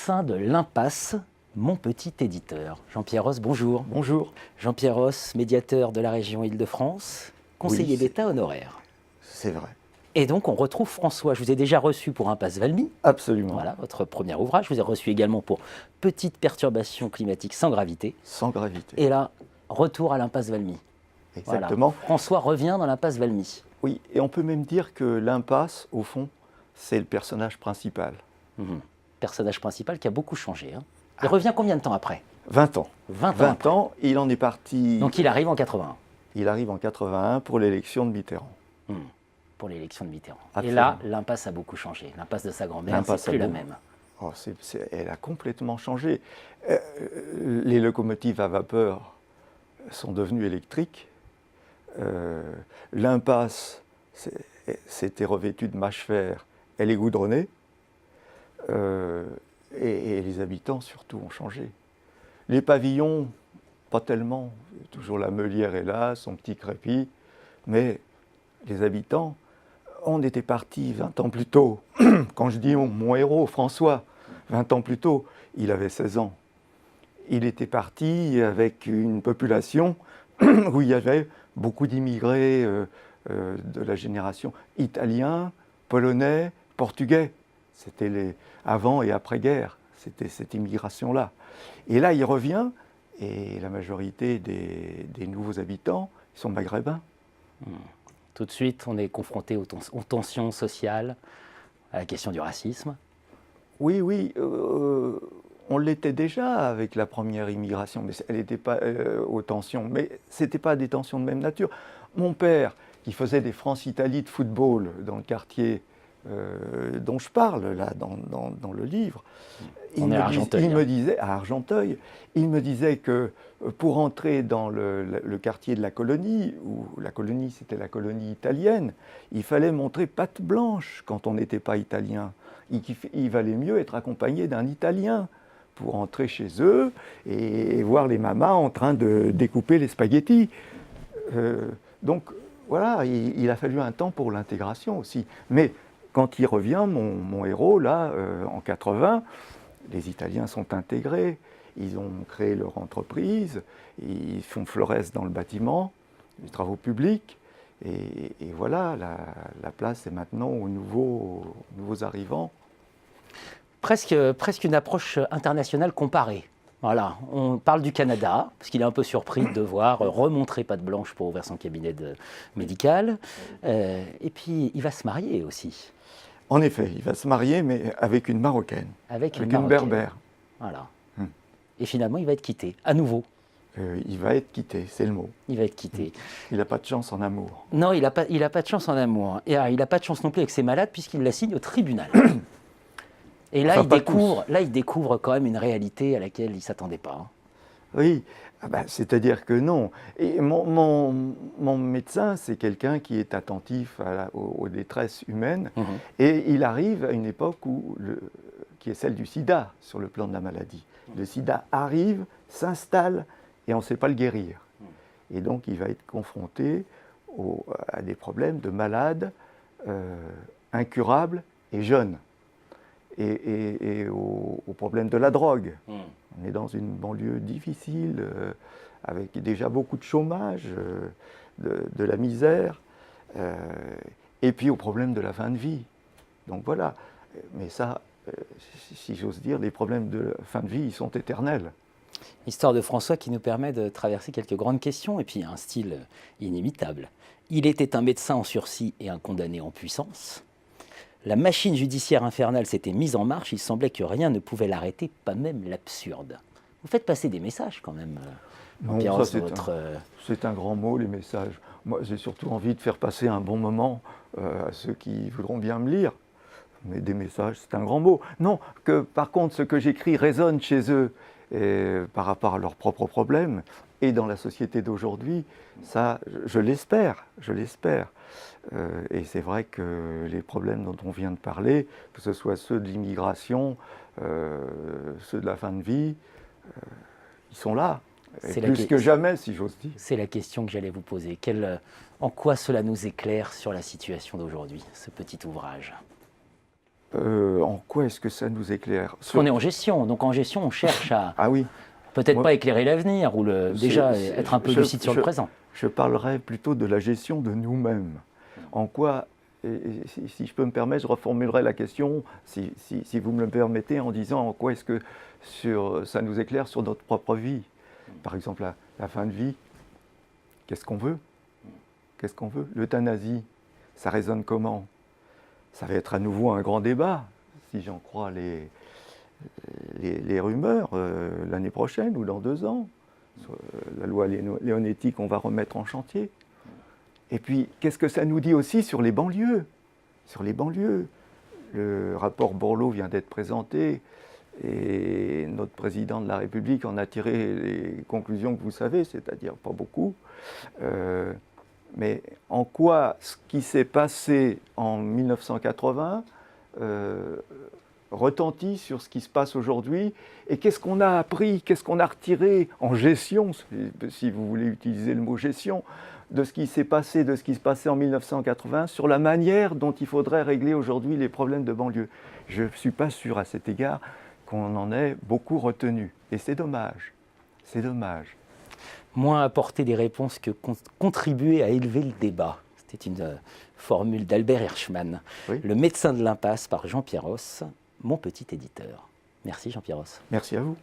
sein de l'impasse, mon petit éditeur. Jean-Pierre Ross, bonjour. Bonjour. Jean-Pierre Ross, médiateur de la région Île-de-France, conseiller d'État honoraire. C'est vrai. Et donc on retrouve François. Je vous ai déjà reçu pour Impasse Valmy. Absolument. Voilà, votre premier ouvrage. Je vous ai reçu également pour Petite perturbation climatique sans gravité. Sans gravité. Et là, retour à l'impasse Valmy. Exactement. Voilà. François revient dans l'impasse Valmy. Oui, et on peut même dire que l'impasse, au fond, c'est le personnage principal. Personnage principal qui a beaucoup changé. Il revient combien de temps après? 20 ans. 20 ans, il en est parti. Donc il arrive en 81. Il arrive en 81 pour l'élection de Mitterrand. Pour l'élection de Mitterrand. Absolument. Et là, l'impasse a beaucoup changé. L'impasse de sa grand-mère, c'est plus la même. Oh, elle a complètement changé. Les locomotives à vapeur sont devenues électriques. L'impasse s'était revêtue de mâche-fer, elle est goudronnée. Et les habitants, surtout, ont changé. Les pavillons, pas tellement. Toujours la meulière est là, son petit crépi. Mais les habitants, on était partis 20 ans plus tôt. Quand je dis mon héros, François, 20 ans plus tôt, il avait 16 ans. Il était parti avec une population où il y avait beaucoup d'immigrés de la génération italien, polonais, portugais. C'était les avant et après-guerre, c'était cette immigration-là. Et là, il revient, et la majorité des nouveaux habitants sont maghrébins. Tout de suite, on est confronté aux tensions sociales, à la question du racisme. Oui, on l'était déjà avec la première immigration, mais elle n'était pas aux tensions. Mais ce n'était pas des tensions de même nature. Mon père, qui faisait des France-Italie de football dans le quartier dont je parle, là, dans le livre, il me disait, à Argenteuil, il me disait que pour entrer dans le quartier de la colonie, où la colonie c'était la colonie italienne, il fallait montrer patte blanche quand on n'était pas italien. Il valait mieux être accompagné d'un Italien pour entrer chez eux et voir les mamas en train de découper les spaghettis. Donc voilà, il a fallu un temps pour l'intégration aussi. Mais quand il revient, mon héros, là, en 80, les Italiens sont intégrés, ils ont créé leur entreprise, ils font florès dans le bâtiment, les travaux publics, et voilà, la place est maintenant aux nouveaux arrivants. Presque une approche internationale comparée. Voilà, on parle du Canada, parce qu'il est un peu surpris de devoir remontrer patte blanche pour ouvrir son cabinet médical. Et puis, il va se marier aussi. En effet, il va se marier, mais avec une Marocaine. Avec une Berbère. Voilà. Et finalement, il va être quitté, à nouveau. Il va être quitté, c'est le mot. Il va être quitté. Il n'a pas de chance en amour. Non, il n'a pas de chance en amour. Et il n'a pas de chance non plus avec ses malades, puisqu'il la signe au tribunal. Et là, il découvre quand même une réalité à laquelle il ne s'attendait pas. Oui, c'est-à-dire que non. Et mon médecin, c'est quelqu'un qui est attentif aux détresses humaines. Et il arrive à une époque qui est celle du sida, sur le plan de la maladie. Le sida arrive, s'installe, et on ne sait pas le guérir. Et donc, il va être confronté à des problèmes de malades incurables et jeunes. Et au problème de la drogue. On est dans une banlieue difficile, avec déjà beaucoup de chômage, de la misère, et puis au problème de la fin de vie. Donc voilà. Mais ça, si j'ose dire, les problèmes de fin de vie, ils sont éternels. Histoire de François qui nous permet de traverser quelques grandes questions, et puis un style inimitable. Il était un médecin en sursis et un condamné en puissance. La machine judiciaire infernale s'était mise en marche, il semblait que rien ne pouvait l'arrêter, pas même l'absurde. Vous faites passer des messages quand même, Pierre, c'est un grand mot, les messages. Moi, j'ai surtout envie de faire passer un bon moment à ceux qui voudront bien me lire. Mais des messages, c'est un grand mot. Non, que par contre, ce que j'écris résonne chez eux par rapport à leurs propres problèmes et dans la société d'aujourd'hui, ça, je l'espère. Et c'est vrai que les problèmes dont on vient de parler, que ce soit ceux de l'immigration, ceux de la fin de vie, ils sont là, plus que jamais, si j'ose dire. C'est la question que j'allais vous poser. En quoi cela nous éclaire sur la situation d'aujourd'hui, ce petit ouvrage? En quoi est-ce que ça nous éclaire? Parce qu'on est en gestion, donc en gestion, on cherche à Ah oui. peut-être pas éclairer l'avenir, ou déjà être un peu lucide sur le présent. Je parlerais plutôt de la gestion de nous-mêmes. En quoi, et si je peux me permettre, je reformulerai la question, si vous me le permettez, en disant en quoi est-ce que ça nous éclaire sur notre propre vie. Par exemple, la fin de vie, qu'est-ce qu'on veut? Qu'est-ce qu'on veut? L'euthanasie, ça résonne comment? Ça va être à nouveau un grand débat, si j'en crois les rumeurs, l'année prochaine ou dans 2 ans. La loi Leonetti qu'on va remettre en chantier. Et puis, qu'est-ce que ça nous dit aussi sur les banlieues? Sur les banlieues. Le rapport Borloo vient d'être présenté et notre président de la République en a tiré les conclusions que vous savez, c'est-à-dire pas beaucoup. Mais en quoi ce qui s'est passé en 1980 retentit sur ce qui se passe aujourd'hui, et qu'est-ce qu'on a appris, qu'est-ce qu'on a retiré en gestion, si vous voulez utiliser le mot gestion, de ce qui s'est passé, de ce qui se passait en 1980, sur la manière dont il faudrait régler aujourd'hui les problèmes de banlieue. Je ne suis pas sûr à cet égard qu'on en ait beaucoup retenu, et c'est dommage, c'est dommage. Moins apporter des réponses que contribuer à élever le débat. C'était une formule d'Albert Hirschman. Oui. Le médecin de l'impasse par Jean-Pierre Ross, mon petit éditeur. Merci Jean-Pierre Ross. Merci à vous.